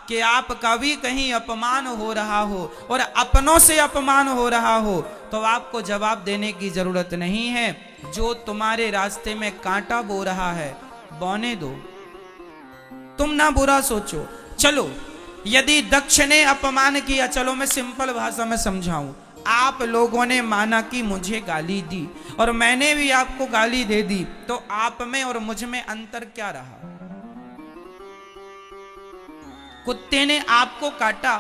कि आपका भी कहीं अपमान हो रहा हो और अपनों से अपमान हो रहा हो, तो आपको जवाब देने की जरूरत नहीं है। जो तुम्हारे रास्ते में कांटा बो रहा है, बोने दो, तुम ना बुरा सोचो। चलो, यदि दक्ष ने अपमान किया, चलो मैं सिंपल भाषा में समझाऊं, आप लोगों ने माना कि मुझे गाली दी और मैंने भी आपको गाली दे दी, तो आप में और मुझ में अंतर क्या रहा? कुत्ते ने आपको काटा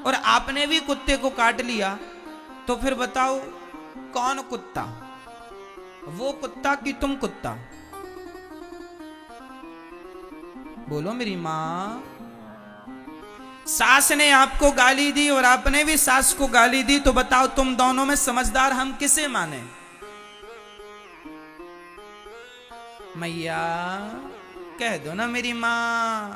और आपने भी कुत्ते को काट लिया, तो फिर बताओ कौन कुत्ता, वो कुत्ता कि तुम कुत्ता? बोलो मेरी मां। सास ने आपको गाली दी और आपने भी सास को गाली दी, तो बताओ तुम दोनों में समझदार हम किसे माने? मैया कह दो ना मेरी मां।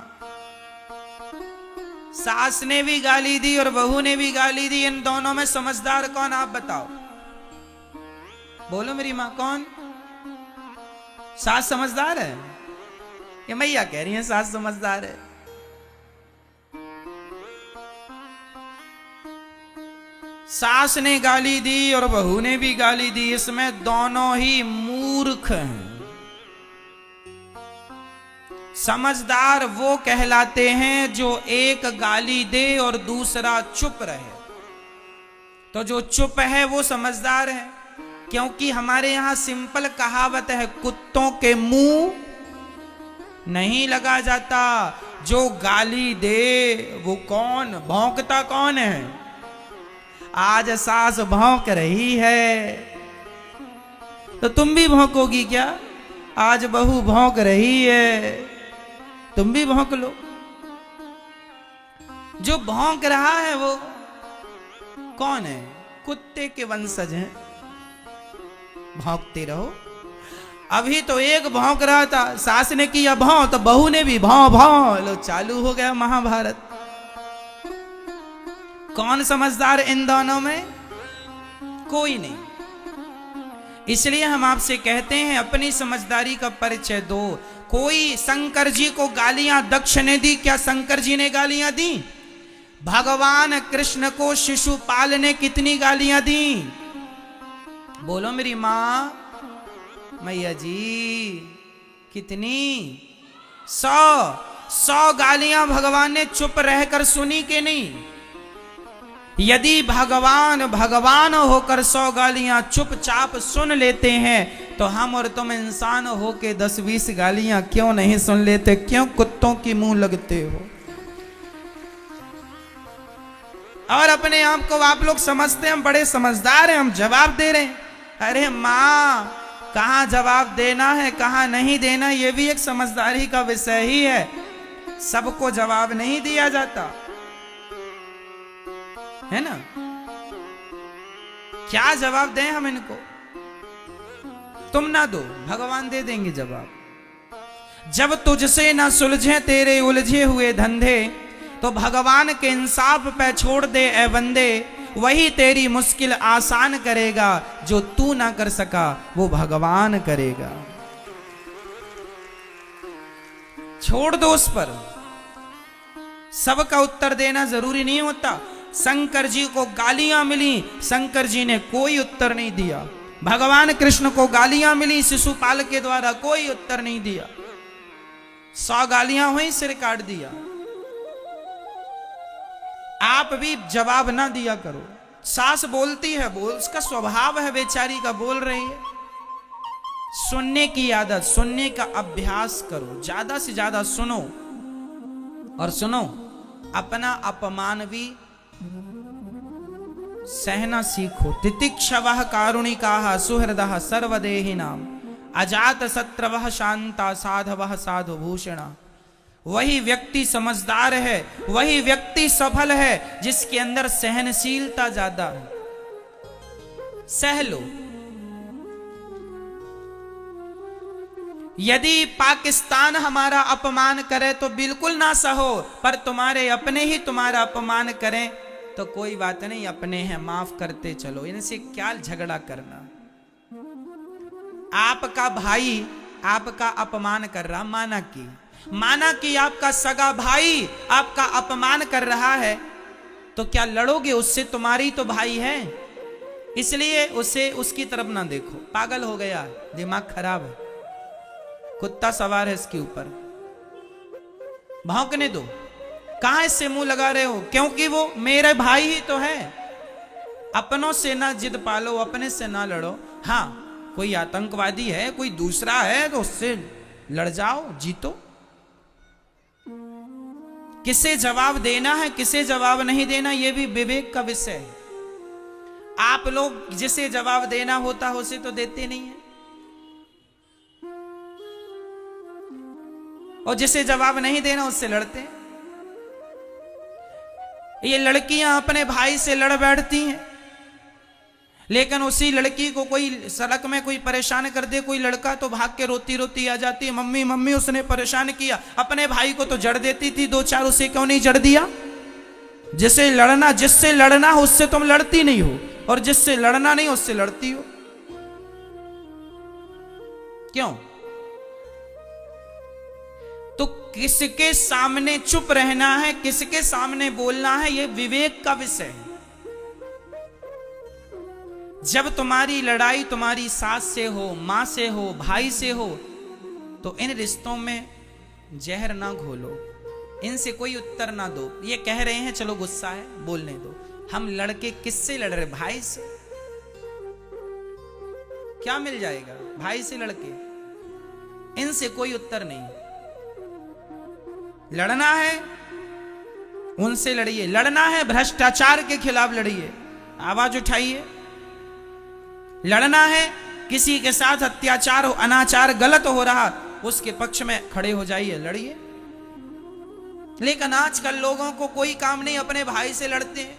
सास ने भी गाली दी और बहू ने भी गाली दी, इन दोनों में समझदार कौन, आप बताओ? बोलो मेरी मां, कौन? सास समझदार है? ये मैया कह रही है सास समझदार है। सास ने गाली दी और बहू ने भी गाली दी, इसमें दोनों ही मूर्ख हैं। समझदार वो कहलाते हैं जो एक गाली दे और दूसरा चुप रहे। तो जो चुप है वो समझदार है, क्योंकि हमारे यहां सिंपल कहावत है, कुत्तों के मुंह नहीं लगा जाता। जो गाली दे वो कौन, भौंकता कौन है? आज सास भौंक रही है, तो तुम भी भौंकोगी क्या? आज बहू भौंक रही है, तुम भी भौंक लो। जो भौंक रहा है वो कौन है? कुत्ते के वंशज हैं। भौंकते रहो। अभी तो एक भौंक रहा था, सास ने किया भौं तो बहू ने भी भौं भौं, लो चालू हो गया महाभारत। कौन समझदार इन दोनों में? कोई नहीं। इसलिए हम आपसे कहते हैं अपनी समझदारी का परिचय दो। कोई शंकर जी को गालियां दक्ष ने दी, क्या शंकर जी ने गालियां दी? भगवान कृष्ण को शिशुपाल ने कितनी गालियां दी? बोलो मेरी मां। मैया जी कितनी? 100 गालियां भगवान ने चुप रहकर सुनी कि नहीं? यदि भगवान होकर 100 गालियां चुपचाप सुन लेते हैं, तो हम और तुम इंसान होके 10-20 गालियां क्यों नहीं सुन लेते? क्यों कुत्तों की मुंह लगते हो? और अपने आप को आप लोग समझते हैं हम बड़े समझदार हैं, हम जवाब दे रहे हैं। अरे मां, कहां जवाब देना है कहां नहीं देना, यह भी एक समझदारी का विषय ही है। सबको जवाब नहीं दिया जाता है ना। क्या जवाब दें हम इनको? तुम ना दो, भगवान दे देंगे जवाब। जब तुझसे ना सुलझे तेरे उलझे हुए धंधे, तो भगवान के इंसाफ पे छोड़ दे ए बंदे। वही तेरी मुश्किल आसान करेगा, जो तू ना कर सका वो भगवान करेगा। छोड़ दो उस पर। सबका उत्तर देना जरूरी नहीं होता। शंकर जी को गालियां मिली, शंकर जी ने कोई उत्तर नहीं दिया। भगवान कृष्ण को गालियां मिली शिशुपाल के द्वारा, कोई उत्तर नहीं दिया। 100 गालियां हुई, सिर काट दिया। आप भी जवाब ना दिया करो। सास बोलती है, बोल, उसका स्वभाव है बेचारी का, बोल रही है। सुनने की आदत, सुनने का अभ्यास करो, ज्यादा से ज्यादा सुनो। और सुनो, अपना अपमान भी सहना सीखो। तितिक्षवः कारुणिकाः सुहृदः सर्वदेहिनां अजात शत्रवः शांता साधवः साधुभूषणा। वही व्यक्ति समझदार है, वही व्यक्ति सफल है जिसके अंदर सहनशीलता ज्यादा है। सह लो। यदि पाकिस्तान हमारा अपमान करे तो बिल्कुल ना सहो, पर तुम्हारे अपने ही तुम्हारा अपमान करें तो कोई बात नहीं, अपने हैं, माफ करते चलो। इनसे क्या झगड़ा करना। आपका भाई आपका अपमान कर रहा, माना कि माना कि आपका सगा भाई आपका अपमान कर रहा है, तो क्या लड़ोगे उससे? तुम्हारी तो भाई है, इसलिए उसे उसकी तरफ ना देखो। पागल हो गया, दिमाग खराब है, कुत्ता सवार है इसके ऊपर, भौंकने दो। कहां इससे मुंह लगा रहे हो? क्योंकि वो मेरे भाई ही तो है। अपनों से ना जिद पालो, अपने से ना लड़ो। हाँ, कोई आतंकवादी है, कोई दूसरा है, तो उससे लड़ जाओ, जीतो। किसे जवाब देना है, किसे जवाब नहीं देना, यह भी विवेक का विषय है। आप लोग जिसे जवाब देना होता है उसे तो देते नहीं है, और जिसे जवाब नहीं देना उससे लड़ते हैं। ये लड़कियां अपने भाई से लड़ बैठती हैं, लेकिन उसी लड़की को कोई सड़क में कोई परेशान कर दे, कोई लड़का, तो भाग के रोती रोती आ जाती है, मम्मी मम्मी उसने परेशान किया। अपने भाई को तो जड़ देती थी दो चार, उसे क्यों नहीं जड़ दिया? जिससे लड़ना हो उससे तुम लड़ती नहीं हो, और जिससे लड़ना नहीं उससे लड़ती हो। क्यों? तो किसके सामने चुप रहना है, किसके सामने बोलना है, यह विवेक का विषय है। जब तुम्हारी लड़ाई तुम्हारी सास से हो, मां से हो, भाई से हो, तो इन रिश्तों में जहर ना घोलो, इनसे कोई उत्तर ना दो। ये कह रहे हैं चलो गुस्सा है बोलने दो, हम लड़के किससे लड़ रहे? भाई से। क्या मिल जाएगा भाई से लड़के? इनसे कोई उत्तर नहीं। लड़ना है उनसे लड़िए, लड़ना है भ्रष्टाचार के खिलाफ लड़िए, आवाज उठाइए। लड़ना है किसी के साथ अत्याचार हो, अनाचार गलत हो रहा, उसके पक्ष में खड़े हो जाइए, लड़िए। लेकिन आजकल लोगों को कोई काम नहीं, अपने भाई से लड़ते हैं,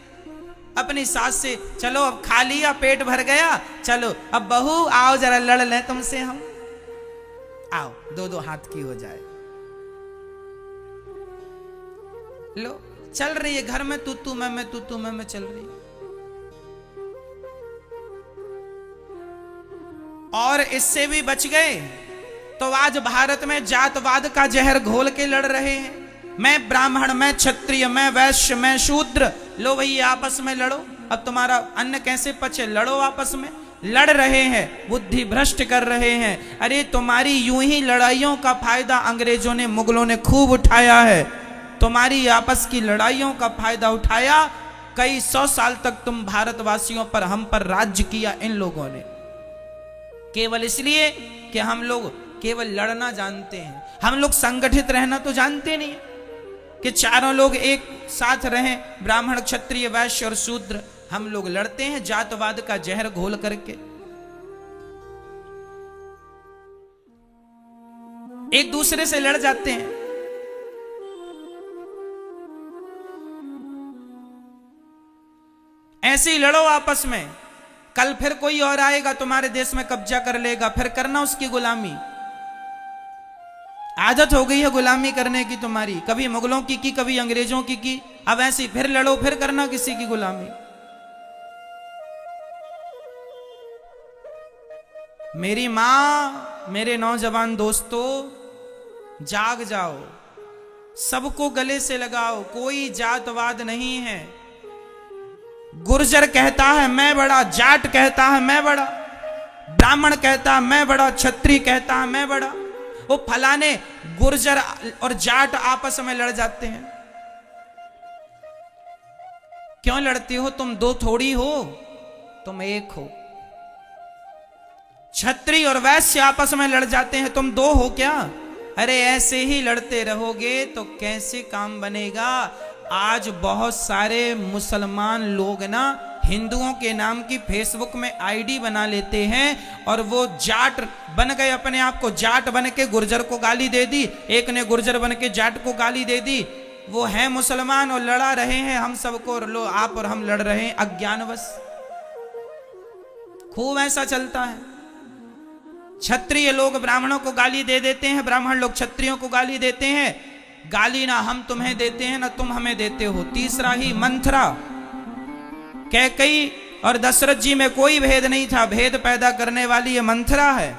अपनी सास से। चलो अब खा लिया, पेट भर गया, चलो अब बहू आओ जरा लड़ ले तुमसे हम, आओ दो दो हाथ की हो जाए। लो चल रही है घर में तू मैं तू मैं चल रही है। और इससे भी बच गए तो आज भारत में जातवाद का जहर घोल के लड़ रहे हैं। मैं ब्राह्मण, मैं क्षत्रिय, मैं वैश्य, मैं शूद्र, लो भाई आपस में लड़ो, अब तुम्हारा अन्न कैसे पचे, लड़ो आपस में। लड़ रहे हैं, बुद्धि भ्रष्ट कर रहे हैं। अरे तुम्हारी यूं ही लड़ाइयों का फायदा अंग्रेजों ने, मुगलों ने खूब उठाया है। तुम्हारी आपस की लड़ाइयों का फायदा उठाया, कई 100 साल तक तुम भारतवासियों पर, हम पर राज्य किया इन लोगों ने, केवल इसलिए कि हम लोग केवल लड़ना जानते हैं। हम लोग संगठित रहना तो जानते नहीं कि चारों लोग एक साथ रहें, ब्राह्मण, क्षत्रिय, वैश्य और शूद्र। हम लोग लड़ते हैं जातवाद का जहर घोल करके। एक दूसरे से लड़ जाते हैं। ऐसे ही लड़ो आपस में, कल फिर कोई और आएगा तुम्हारे देश में कब्जा कर लेगा, फिर करना उसकी गुलामी। आदत हो गई है गुलामी करने की तुम्हारी, कभी मुगलों की कभी अंग्रेजों की। अब ऐसे फिर लड़ो, फिर करना किसी की गुलामी। मेरी मां, मेरे नौजवान दोस्तों, जाग जाओ, सबको गले से लगाओ। कोई जातवाद नहीं है। गुर्जर कहता है मैं बड़ा, जाट कहता है मैं बड़ा, ब्राह्मण कहता है मैं बड़ा, क्षत्रिय कहता है मैं बड़ा। वो फलाने गुर्जर और जाट आपस में लड़ जाते हैं। क्यों लड़ते हो? तुम दो थोड़ी हो, तुम एक हो। क्षत्रिय और वैश्य आपस में लड़ जाते हैं, तुम दो हो क्या? अरे ऐसे ही लड़ते रहोगे तो कैसे काम बनेगा? आज बहुत सारे मुसलमान लोग ना हिंदुओं के नाम की फेसबुक में आईडी बना लेते हैं, और वो जाट बन गए, अपने आप को जाट बन के गुर्जर को गाली दे दी, एक ने गुर्जर बन के जाट को गाली दे दी। वो है मुसलमान और लड़ा रहे हैं हम सबको, लो आप और हम लड़ रहे हैं अज्ञानवश। खूब ऐसा चलता है। क्षत्रिय लोग ब्राह्मणों को गाली दे देते हैं, ब्राह्मण लोग क्षत्रियों को गाली देते हैं। गाली ना हम तुम्हें देते हैं ना तुम हमें देते हो। तीसरा ही मंथरा, कैकेयी और दशरथ जी में कोई भेद नहीं था, भेद पैदा करने वाली ये मंथरा है।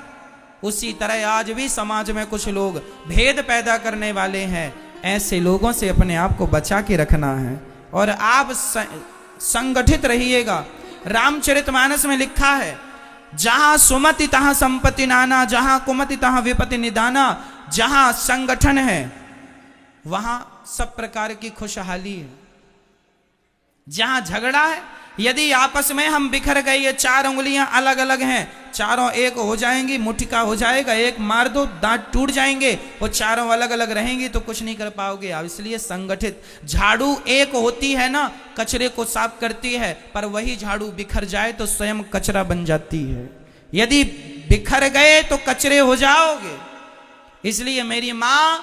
उसी तरह आज भी समाज में कुछ लोग भेद पैदा करने वाले हैं। ऐसे लोगों से अपने आप को बचा के रखना है और आप संगठित रहिएगा। रामचरितमानस में लिखा है, जहां सुमति तहां संपत्ति नाना, जहां कुमति तहां विपत्ति निदाना। जहां संगठन है वहां सब प्रकार की खुशहाली है। जहां झगड़ा है, यदि आपस में हम बिखर गए, ये चार उंगलियां अलग अलग हैं, चारों एक हो जाएंगी, मुठ्ठा हो जाएगा, एक मार दो दांत टूट जाएंगे, वो चारों अलग अलग रहेंगी तो कुछ नहीं कर पाओगे आप। इसलिए संगठित। झाड़ू एक होती है ना, कचरे को साफ करती है, पर वही झाड़ू बिखर जाए तो स्वयं कचरा बन जाती है। यदि बिखर गए तो कचरे हो जाओगे। इसलिए मेरी मां,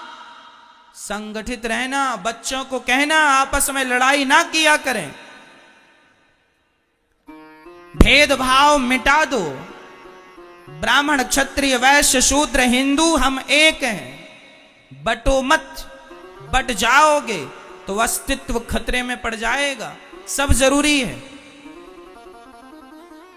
संगठित रहना। बच्चों को कहना आपस में लड़ाई ना किया करें, भेदभाव मिटा दो। ब्राह्मण क्षत्रिय वैश्य शूद्र हिंदू हम एक हैं। बटो मत, बट जाओगे तो अस्तित्व खतरे में पड़ जाएगा। सब जरूरी है,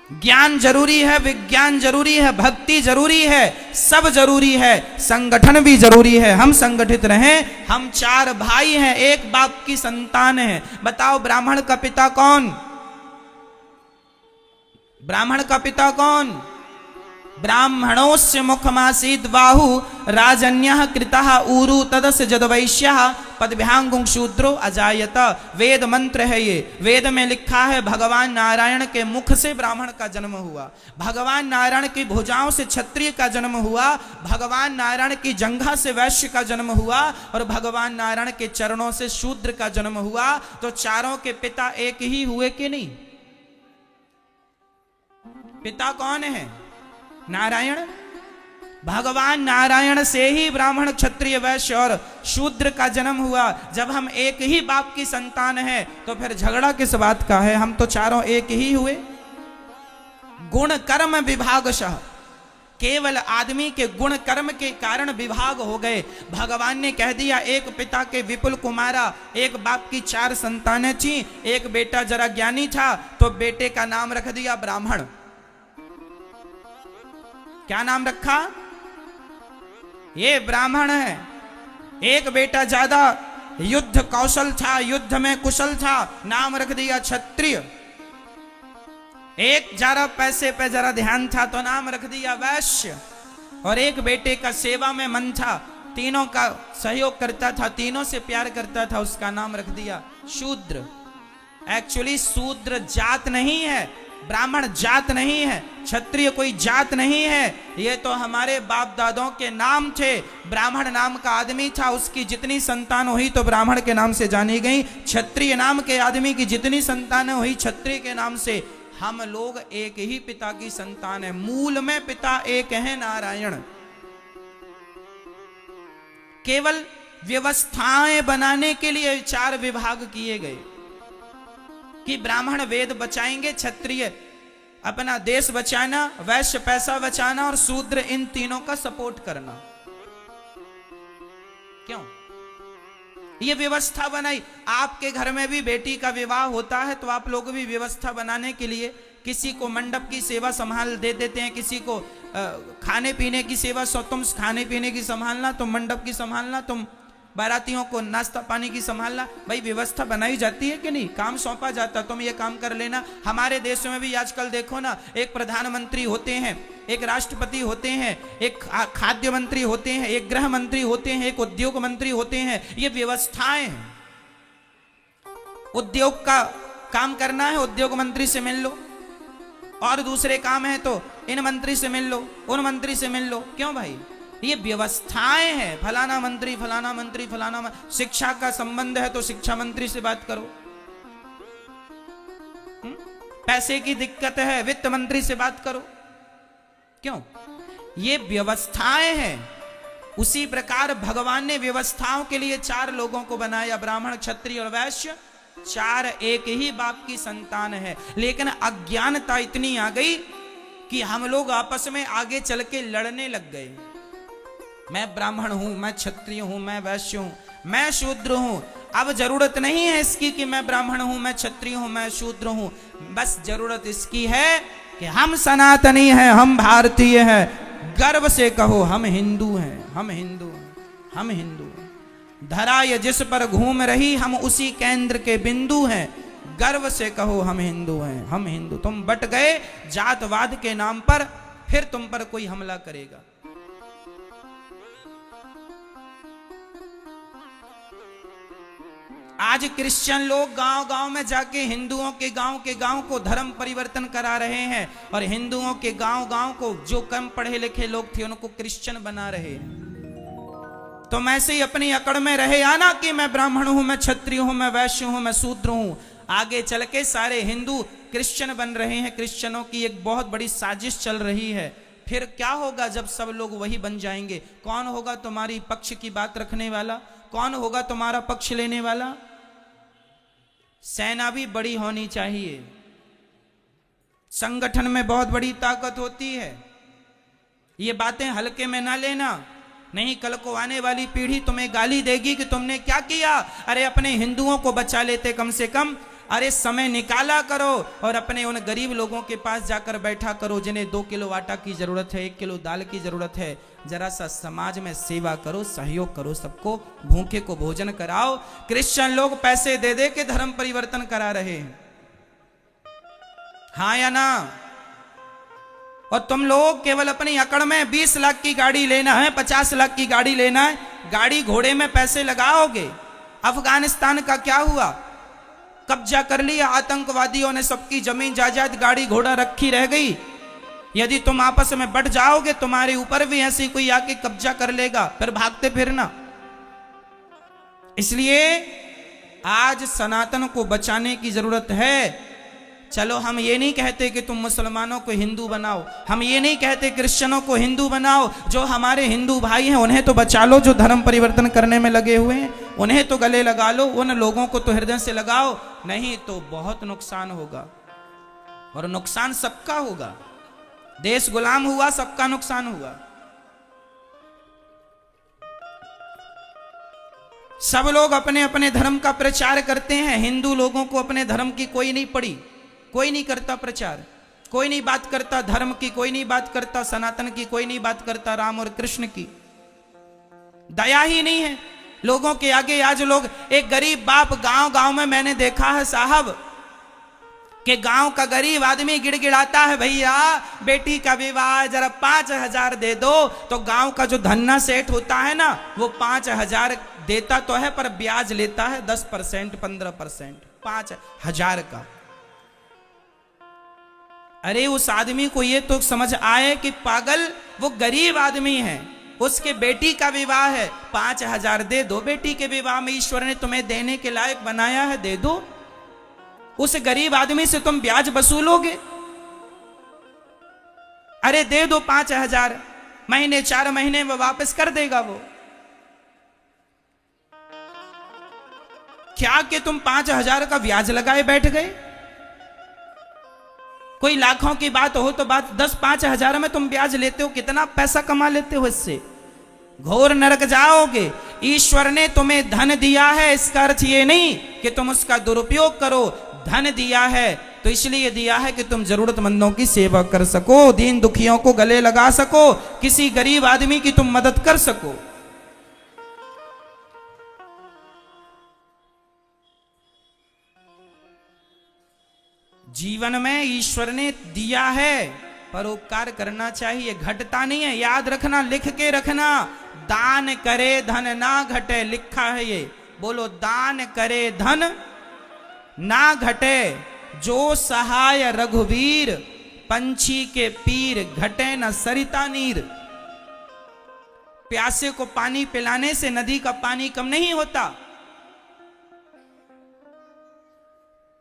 ज्ञान जरूरी है, विज्ञान जरूरी है, भक्ति जरूरी है, सब जरूरी है, संगठन भी जरूरी है। हम संगठित रहें। हम चार भाई हैं, एक बाप की संतान हैं। बताओ ब्राह्मण का पिता कौन? ब्राह्मण का पिता कौन? ब्राह्मणोस्य मुखमासीद बाहु राजन्यः कृतः ऊरु तदस्य जदवैश्यः पदभ्यांगुं शूद्रो अजायत। वेद मंत्र है ये। वेद में लिखा है भगवान नारायण के मुख से ब्राह्मण का जन्म हुआ, भगवान नारायण की भुजाओं से क्षत्रिय का जन्म हुआ, भगवान नारायण की जंघा से वैश्य का जन्म हुआ और भगवान नारायण के चरणों से शूद्र का जन्म हुआ। तो चारों के पिता एक ही हुए कि नहीं? पिता कौन है? नारायण। भगवान नारायण से ही ब्राह्मण क्षत्रिय वैश्य और शूद्र का जन्म हुआ। जब हम एक ही बाप की संतान हैं तो फिर झगड़ा किस बात का है? हम तो चारों एक ही हुए। गुण कर्म विभागशः, केवल आदमी के गुण कर्म के कारण विभाग हो गए। भगवान ने कह दिया एक पिता के विपुल कुमारा, एक बाप की चार संतानें थी, एक बेटा जरा ज्ञानी था तो बेटे का नाम रख दिया ब्राह्मण। क्या नाम रखा? ये ब्राह्मण है। एक बेटा ज्यादा युद्ध कौशल था, युद्ध में कुशल था, नाम रख दिया क्षत्रिय। एक जरा पैसे पे जरा ध्यान था तो नाम रख दिया वैश्य। और एक बेटे का सेवा में मन था, तीनों का सहयोग करता था, तीनों से प्यार करता था, उसका नाम रख दिया शूद्र। एक्चुअली शूद्र जात नहीं है, ब्राह्मण जात नहीं है, क्षत्रिय कोई जात नहीं है। ये तो हमारे बाप दादों के नाम थे। ब्राह्मण नाम का आदमी था, उसकी जितनी संतान हुई तो ब्राह्मण के नाम से जानी गई। क्षत्रिय नाम के आदमी की जितनी संतानें हुई क्षत्रिय के नाम से। हम लोग एक ही पिता की संतान है। मूल में पिता एक है, नारायण। केवल व्यवस्थाएं बनाने के लिए चार विभाग किए गए कि ब्राह्मण वेद बचाएंगे, क्षत्रिय अपना देश बचाना, वैश्य पैसा बचाना और शूद्र इन तीनों का सपोर्ट करना। क्यों ये व्यवस्था बनाई? आपके घर में भी बेटी का विवाह होता है तो आप लोग भी व्यवस्था बनाने के लिए किसी को मंडप की सेवा संभाल दे देते हैं, किसी को खाने पीने की सेवा, तुम खाने पीने की संभालना, तुम मंडप की संभालना, तुम बारातियों को नाश्ता पानी की संभालना। भाई व्यवस्था बनाई जाती है कि नहीं? काम सौंपा जाता, तुम ये काम कर लेना। हमारे देश में भी आजकल देखो ना, एक प्रधानमंत्री होते हैं, एक राष्ट्रपति होते हैं, एक खाद्य मंत्री होते हैं, एक गृह मंत्री होते हैं, एक उद्योग मंत्री होते हैं। ये व्यवस्थाएं हैं। उद्योग का काम करना है, उद्योग मंत्री से मिल लो, और दूसरे काम है तो इन मंत्री से मिल लो, उन मंत्री से मिल लो। क्यों भाई? ये व्यवस्थाएं हैं। फलाना मंत्री, फलाना मंत्री, फलाना शिक्षा का संबंध है तो शिक्षा मंत्री से बात करो। पैसे की दिक्कत है, वित्त मंत्री से बात करो। क्यों? ये व्यवस्थाएं हैं। उसी प्रकार भगवान ने व्यवस्थाओं के लिए चार लोगों को बनाया, ब्राह्मण क्षत्रिय और वैश्य। चार एक ही बाप की संतान है, लेकिन अज्ञानता इतनी आ गई कि हम लोग आपस में आगे चल के लड़ने लग गए। मैं ब्राह्मण हूं, मैं क्षत्रिय हूं, मैं वैश्य हूं, मैं शूद्र हूं। अब जरूरत नहीं है इसकी कि मैं ब्राह्मण हूं, मैं क्षत्रिय हूं, मैं शूद्र हूं। बस जरूरत इसकी है कि हम सनातनी हैं, हम भारतीय हैं। गर्व से कहो हम हिंदू हैं, हम हिंदू हैं, हम हिंदू हैं। धरा ये जिस पर घूम रही हम उसी केंद्र के बिंदु हैं। गर्व से कहो हम हिंदू हैं, हम हिंदू। तुम बट गए जातवाद के नाम पर, फिर तुम पर कोई हमला करेगा। आज क्रिश्चियन लोग गांव-गांव में जाके हिंदुओं के गांव को धर्म परिवर्तन करा रहे हैं, और हिंदुओं के गांव को जो कम पढ़े लिखे लोग थे उनको क्रिश्चियन बना रहे हैं। तो मैं से ही अपनी अकड़ में रहे आना कि मैं ब्राह्मण हूं, मैं क्षत्रिय हूं, मैं वैश्य हूं, मैं शूद्र हूं। आगे चल के सारे हिंदू क्रिश्चियन बन रहे हैं। क्रिश्चियनों की एक बहुत बड़ी साजिश चल रही है। फिर क्या होगा जब सब लोग वही बन जाएंगे? कौन होगा तुम्हारी पक्ष की बात रखने वाला? कौन होगा तुम्हारा पक्ष लेने वाला? सेना भी बड़ी होनी चाहिए, संगठन में बहुत बड़ी ताकत होती है। ये बातें हल्के में ना लेना, नहीं कल को आने वाली पीढ़ी तुम्हें गाली देगी कि तुमने क्या किया। अरे अपने हिंदुओं को बचा लेते कम से कम। अरे समय निकाला करो और अपने उन गरीब लोगों के पास जाकर बैठा करो जिन्हें 2 किलो आटा की जरूरत है, 1 किलो दाल की जरूरत है। जरा सा समाज में सेवा करो, सहयोग करो, सबको भूखे को भोजन कराओ। क्रिश्चियन लोग पैसे दे दे के धर्म परिवर्तन करा रहे हैं, हाँ या ना? और तुम लोग केवल अपनी अकड़ में 20 लाख की गाड़ी लेना है, 50 लाख की गाड़ी लेना है, गाड़ी घोड़े में पैसे लगाओगे। अफगानिस्तान का क्या हुआ? कब्जा कर लिया आतंकवादियों ने, सबकी जमीन जायदाद गाड़ी घोड़ा रखी रह गई। यदि तुम आपस में बढ़ जाओगे तुम्हारे ऊपर भी ऐसी कोई आके कब्जा कर लेगा, फिर भागते फिरना। इसलिए आज सनातन को बचाने की जरूरत है। चलो हम ये नहीं कहते कि तुम मुसलमानों को हिंदू बनाओ, हम ये नहीं कहते क्रिश्चियनों को हिंदू बनाओ। जो हमारे हिंदू भाई हैं उन्हें तो बचा लो, जो धर्म परिवर्तन करने में लगे हुए हैं उन्हें तो गले लगा लो, उन लोगों को तो हृदय से लगाओ, नहीं तो बहुत नुकसान होगा। और नुकसान सबका होगा। देश गुलाम हुआ, सबका नुकसान हुआ। सब लोग अपने अपने धर्म का प्रचार करते हैं। हिंदू लोगों को अपने धर्म की कोई नहीं पड़ी, कोई नहीं करता प्रचार, कोई नहीं बात करता धर्म की, कोई नहीं बात करता सनातन की, कोई नहीं बात करता राम और कृष्ण की। दया ही नहीं है लोगों के आगे। आज लोग, एक गरीब बाप गांव में मैंने देखा है साहब कि गांव का गरीब आदमी गिड़गिड़ाता है, भैया बेटी का विवाह जरा 5000 दे दो। तो गांव का जो धन्ना सेठ होता है ना, वो 5000 देता तो है पर ब्याज लेता है 10%, 15%, 5000 का। अरे उस आदमी को ये तो समझ आए कि पागल, वो गरीब आदमी है, उसके बेटी का विवाह है, 5000 दे दो। बेटी के विवाह में ईश्वर ने तुम्हें देने के लायक बनाया है, दे दो। उस गरीब आदमी से तुम ब्याज वसूलोगे? अरे दे दो 5000, महीने 4 महीने में वापस कर देगा वो। क्या कि तुम 5000 का ब्याज लगाए बैठ गए? कोई लाखों की बात हो तो बात 10-5 में तुम ब्याज लेते हो, कितना पैसा कमा लेते हो इससे? घोर नरक जाओगे। ईश्वर ने तुम्हें धन दिया है, इसका अर्थ ये नहीं कि तुम उसका दुरुपयोग करो। धन दिया है तो इसलिए दिया है कि तुम जरूरतमंदों की सेवा कर सको, दीन दुखियों को गले लगा सको, किसी गरीब आदमी की तुम मदद कर सको। जीवन में ईश्वर ने दिया है, परोपकार करना चाहिए, घटता नहीं है। याद रखना, लिख के रखना, दान करे धन ना घटे, लिखा है ये। बोलो, दान करे धन ना घटे, जो सहाय रघुवीर, पंछी के पीर, घटे न सरिता नीर। प्यासे को पानी पिलाने से नदी का पानी कम नहीं होता,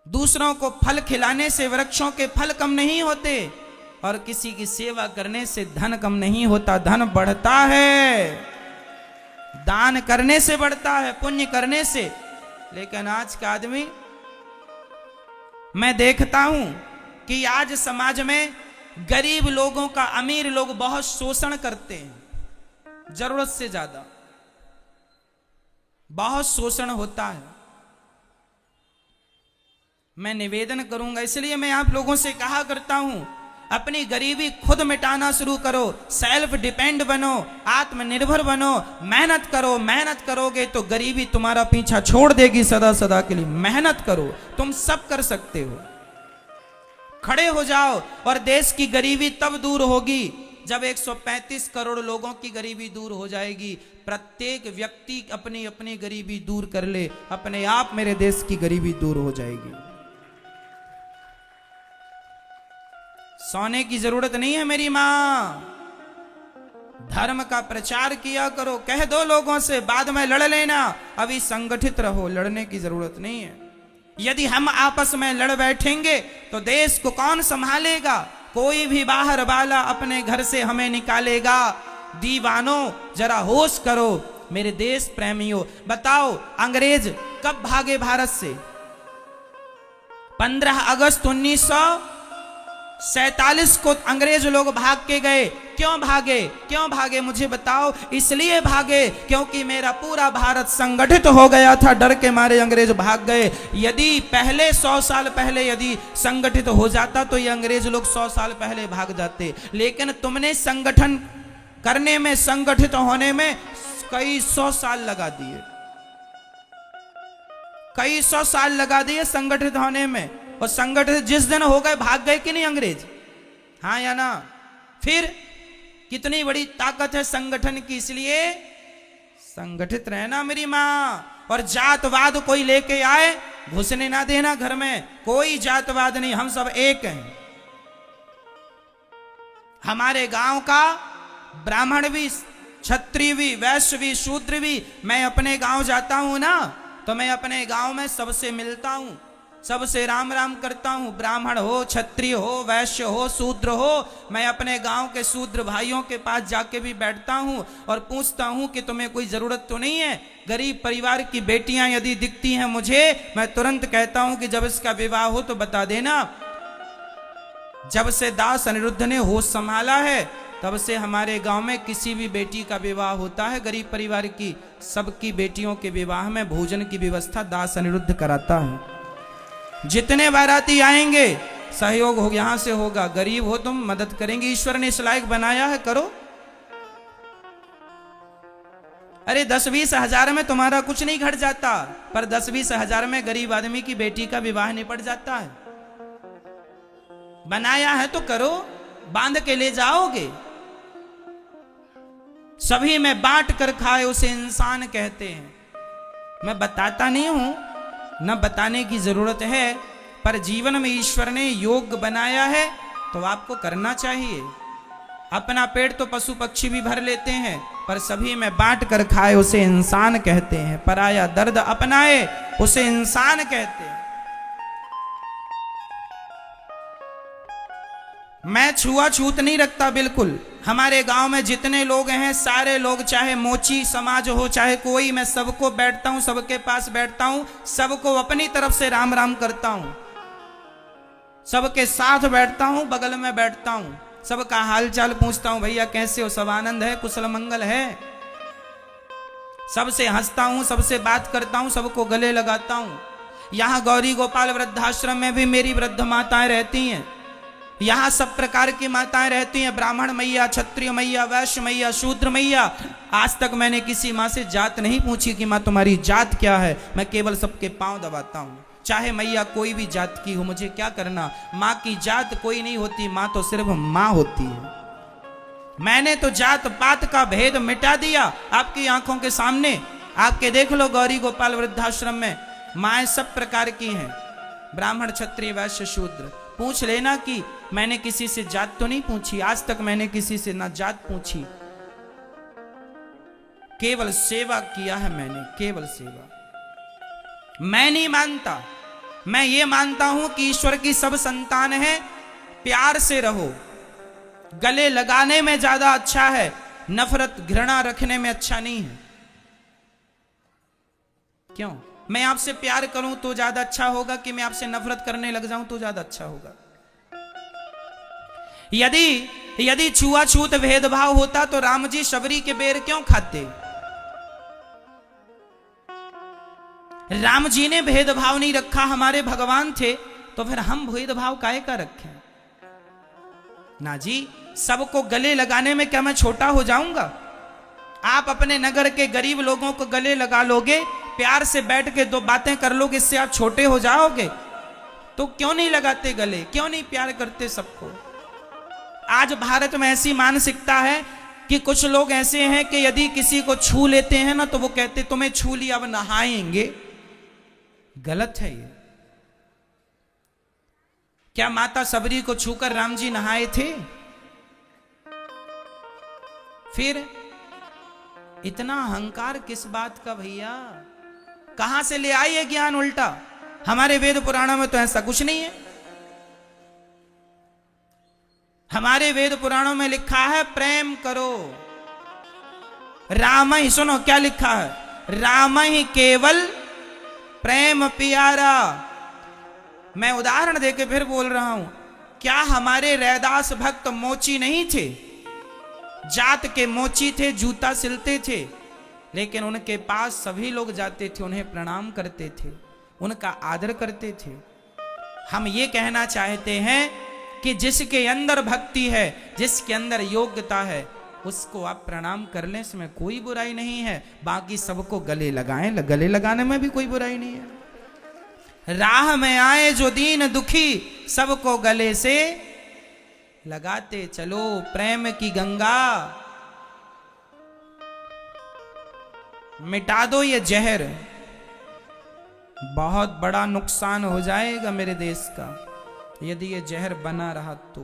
दूसरों को फल खिलाने से वृक्षों के फल कम नहीं होते, और किसी की सेवा करने से धन कम नहीं होता। धन बढ़ता है, दान करने से बढ़ता है, पुण्य करने से। लेकिन आज का आदमी, मैं देखता हूं कि आज समाज में गरीब लोगों का अमीर लोग बहुत शोषण करते हैं, जरूरत से ज्यादा बहुत शोषण होता है। मैं निवेदन करूंगा, इसलिए मैं आप लोगों से कहा करता हूं अपनी गरीबी खुद मिटाना शुरू करो, सेल्फ डिपेंड बनो, आत्मनिर्भर बनो, मेहनत करो। मेहनत करोगे तो गरीबी तुम्हारा पीछा छोड़ देगी सदा सदा के लिए। मेहनत करो, तुम सब कर सकते हो। खड़े हो जाओ और देश की गरीबी तब दूर होगी जब 135 करोड़ लोगों की गरीबी दूर हो जाएगी। प्रत्येक व्यक्ति अपनी अपनी गरीबी दूर कर ले, अपने आप मेरे देश की गरीबी दूर हो जाएगी। सोने की जरूरत नहीं है मेरी मां। धर्म का प्रचार किया करो, कह दो लोगों से बाद में लड़ लेना, अभी संगठित रहो, लड़ने की जरूरत नहीं है। यदि हम आपस में लड़ बैठेंगे तो देश को कौन संभालेगा? कोई भी बाहर वाला अपने घर से हमें निकालेगा। दीवानों जरा होश करो, मेरे देश प्रेमियों। बताओ अंग्रेज कब भागे भारत से? 15 अगस्त 1947 को अंग्रेज लोग भाग के गए। क्यों भागे? क्यों भागे मुझे बताओ। इसलिए भागे क्योंकि मेरा पूरा भारत संगठित हो गया था, डर के मारे अंग्रेज भाग गए। यदि पहले 100 साल पहले यदि संगठित हो जाता तो ये अंग्रेज लोग 100 साल पहले भाग जाते। लेकिन तुमने संगठन करने में, संगठित होने में कई 100 साल लगा दिए, कई 100 साल लगा दिए संगठित होने में। और संगठित जिस दिन हो गए भाग गए कि नहीं अंग्रेज? हाँ या ना? फिर कितनी बड़ी ताकत है संगठन की। इसलिए संगठित रहना मेरी मां। और जातवाद कोई लेके आए घुसने ना देना घर में। कोई जातवाद नहीं, हम सब एक हैं। हमारे गांव का ब्राह्मण भी, क्षत्रिय भी, वैश्य भी, शूद्र भी, मैं अपने गांव जाता हूं ना तो मैं अपने गांव में सबसे मिलता हूं, सबसे राम राम करता हूं। ब्राह्मण हो, क्षत्रिय हो, वैश्य हो, शूद्र हो, मैं अपने गांव के शूद्र भाइयों के पास जाके भी बैठता हूं और पूछता हूं कि तुम्हें कोई जरूरत तो नहीं है। गरीब परिवार की बेटियां यदि दिखती हैं मुझे, मैं तुरंत कहता हूं कि जब इसका विवाह हो तो बता देना। जब से दास अनिरुद्ध ने होश संभाला है तब से हमारे गांव में किसी भी बेटी का विवाह होता है गरीब परिवार की, सबकी बेटियों के विवाह में भोजन की व्यवस्था दास अनिरुद्ध कराता है। जितने बाराती आएंगे सहयोग हो, यहां से होगा। गरीब हो तुम, मदद करेंगे। ईश्वर ने इस लायक बनाया है, करो। अरे 10-20 हजार में तुम्हारा कुछ नहीं घट जाता, पर 10-20 हजार में गरीब आदमी की बेटी का विवाह निपट जाता है। बनाया है तो करो, बांध के ले जाओगे। सभी में बांट कर खाए उसे इंसान कहते हैं। मैं बताता नहीं हूं, न बताने की जरूरत है, पर जीवन में ईश्वर ने योग बनाया है तो आपको करना चाहिए। अपना पेट तो पशु पक्षी भी भर लेते हैं, पर सभी में बांट कर खाए उसे इंसान कहते हैं। पराया दर्द अपनाए उसे इंसान कहते हैं। मैं छुआछूत नहीं रखता बिल्कुल। हमारे गांव में जितने लोग हैं सारे लोग, चाहे मोची समाज हो चाहे कोई, मैं सबको बैठता हूं, सबके पास बैठता हूं, सबको अपनी तरफ से राम राम करता हूं, सबके साथ बैठता हूं, बगल में बैठता हूं, सबका हालचाल पूछता हूं, भैया कैसे हो, सब आनंद है, कुशल मंगल है। सबसे हंसता हूं, सबसे बात करता हूं, सबको गले लगाता हूं। यहां गौरी गोपाल वृद्धाश्रम में भी मेरी वृद्ध माताएं रहती हैं। यहां सब प्रकार की माताएं रहती हैं, ब्राह्मण मैया, क्षत्रिय मैया, वैश्य मैया, शूद्र मैया। आज तक मैंने किसी मां से जात नहीं पूछी कि मां तुम्हारी जात क्या है। मैं केवल सबके पांव दबाता हूं, चाहे मैया कोई भी जात की हो, मुझे क्या करना। मां की जात कोई नहीं होती, मां तो सिर्फ मां होती है। मैंने तो जात पात का भेद मिटा दिया आपकी आंखों के सामने। आपके देख लो गौरी गोपाल वृद्धाश्रम में माएं सब प्रकार की हैं, ब्राह्मण, क्षत्रिय, वैश्य, शूद्र। पूछ लेना कि मैंने किसी से जात तो नहीं पूछी, आज तक मैंने किसी से ना जात पूछी, केवल सेवा किया है मैंने, केवल सेवा। मैं नहीं मानता, मैं ये मानता हूं कि ईश्वर की सब संतान है, प्यार से रहो। गले लगाने में ज्यादा अच्छा है, नफरत घृणा रखने में अच्छा नहीं है। क्यों? मैं आपसे प्यार करूं तो ज्यादा अच्छा होगा कि मैं आपसे नफरत करने लग जाऊं तो ज्यादा अच्छा होगा? यदि छुआछूत भेदभाव होता तो राम जी शबरी के बेर क्यों खाते? राम जी ने भेदभाव नहीं रखा, हमारे भगवान थे, तो फिर हम भेदभाव काहे का रखें? ना जी, सबको गले लगाने में क्या मैं छोटा हो जाऊंगा? आप अपने नगर के गरीब लोगों को गले लगा लोगे, प्यार से बैठ के दो बातें कर लोगे, इससे आप छोटे हो जाओगे? तो क्यों नहीं लगाते गले, क्यों नहीं प्यार करते सबको? आज भारत में ऐसी मानसिकता है कि कुछ लोग ऐसे हैं कि यदि किसी को छू लेते हैं ना तो वो कहते तुम्हें छू लिया अब नहाएंगे। गलत है ये। क्या माता सबरी को छूकर राम जी नहाए थे? फिर इतना अहंकार किस बात का भैया? कहां से ले आई है ज्ञान उल्टा? हमारे वेद पुराणों में तो ऐसा कुछ नहीं है। हमारे वेद पुराणों में लिखा है प्रेम करो। राम ही, सुनो क्या लिखा है, राम ही केवल प्रेम प्यारा। मैं उदाहरण देके फिर बोल रहा हूं, क्या हमारे रैदास भक्त मोची नहीं थे? जात के मोची थे, जूता सिलते थे, लेकिन उनके पास सभी लोग जाते थे, उन्हें प्रणाम करते थे, उनका आदर करते थे। हम ये कहना चाहते हैं कि जिसके अंदर भक्ति है, जिसके अंदर योग्यता है, उसको आप प्रणाम कर लें, इसमें कोई बुराई नहीं है। बाकी सबको गले लगाएं, गले लगाने में भी कोई बुराई नहीं है। राह में आए जो दीन दुखी, सबको गले से लगाते चलो। प्रेम की गंगा मिटा दो ये जहर, बहुत बड़ा नुकसान हो जाएगा मेरे देश का यदि ये जहर बना रहा तो।